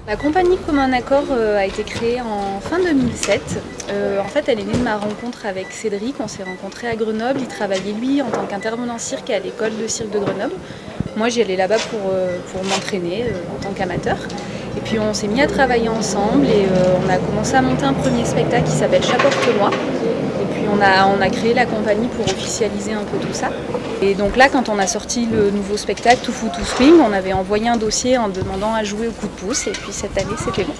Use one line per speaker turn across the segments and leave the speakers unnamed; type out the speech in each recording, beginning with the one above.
La compagnie Commun Accord a été créée en fin 2007. En fait, elle est née de ma rencontre avec Cédric. On s'est rencontrés à Grenoble. Il travaillait, lui, en tant qu'intervenant cirque à l'école de cirque de Grenoble. Moi, j'y allais là-bas pour m'entraîner en tant qu'amateur. Et puis, on s'est mis à travailler ensemble et on a commencé à monter un premier spectacle qui s'appelle Chaporte-moi. Et puis, on a créé la compagnie pour officialiser un peu tout ça. Et donc là, quand on a sorti le nouveau spectacle, Tout Fou Tout Swing, on avait envoyé un dossier en demandant à jouer au coup de pouce. Et puis cette année, c'était bon.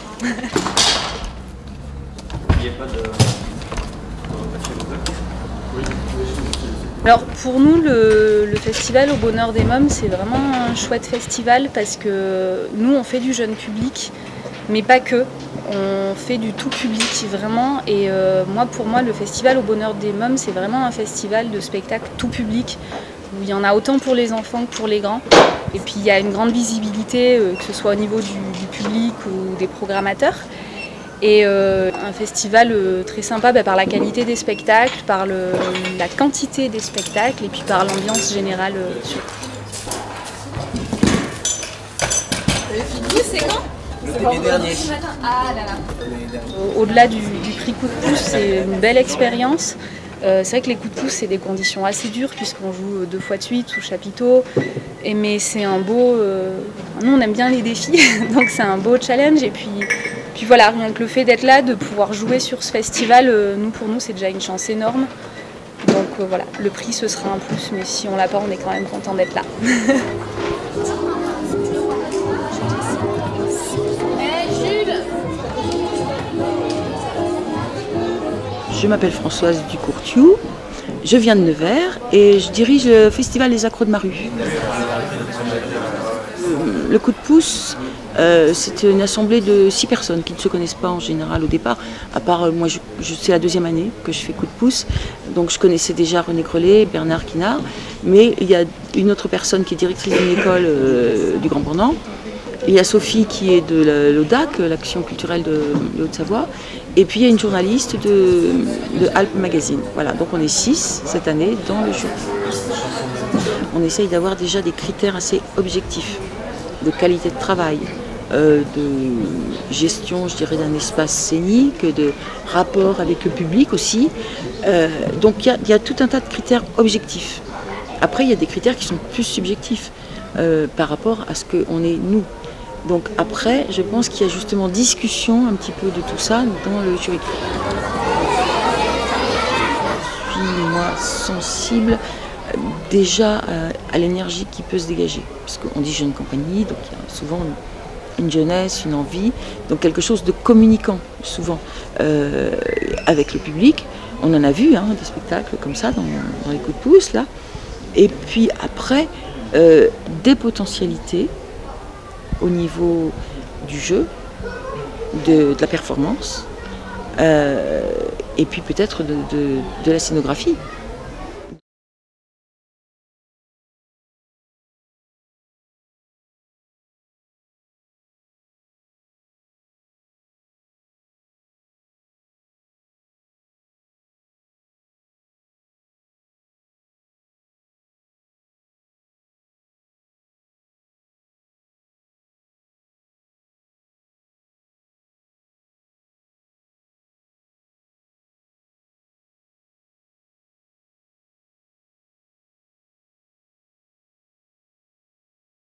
Alors pour nous, le festival au Bonheur des Mômes, c'est vraiment un chouette festival parce que nous, on fait du jeune public, mais pas que. On fait du tout public vraiment. Et pour moi, le festival au Bonheur des Mômes, c'est vraiment un festival de spectacle tout public où il y en a autant pour les enfants que pour les grands. Et puis il y a une grande visibilité, que ce soit au niveau du public ou des programmateurs. Et un festival très sympa par la qualité des spectacles, par la quantité des spectacles et puis par l'ambiance générale. C'est quand?
L'année dernière.
Ah là là. Au-delà du prix coup de pouce, c'est une belle expérience. C'est vrai que les coups de pouce, c'est des conditions assez dures puisqu'on joue 2 fois de suite sous chapiteau. Mais c'est un beau... nous, on aime bien les défis, donc c'est un beau challenge. Et puis voilà, rien que le fait d'être là, de pouvoir jouer sur ce festival, pour nous, c'est déjà une chance énorme. Donc voilà, le prix, ce sera un plus, mais si on l'a pas, on est quand même content d'être là.
Je m'appelle Françoise Ducourtiou, je viens de Nevers et je dirige le Festival des Accros de ma rue. Le coup de pouce, c'est une assemblée de 6 personnes qui ne se connaissent pas en général au départ, à part moi, c'est la 2e année que je fais coup de pouce, donc je connaissais déjà René Grelet, Bernard Quinard, mais il y a une autre personne qui est directrice d'une école du Grand Bornand. Il y a Sophie qui est de l'ODAC, l'Action culturelle de Haute-Savoie, et puis il y a une journaliste de Alpes Magazine. Voilà, donc on est 6 cette année dans le jury. On essaye d'avoir déjà des critères assez objectifs, de qualité de travail, de gestion, je dirais, d'un espace scénique, de rapport avec le public aussi. Donc il y a tout un tas de critères objectifs. Après, il y a des critères qui sont plus subjectifs par rapport à ce qu'on est nous. Donc après, je pense qu'il y a justement discussion un petit peu de tout ça dans le jury. Je suis, moi, sensible déjà à l'énergie qui peut se dégager. Parce qu'on dit jeune compagnie, donc il y a souvent une jeunesse, une envie, donc quelque chose de communicant, souvent, avec le public. On en a vu des spectacles comme ça dans les coups de pouce, là. Et puis après, des potentialités au niveau du jeu, de la performance, et puis peut-être de la scénographie.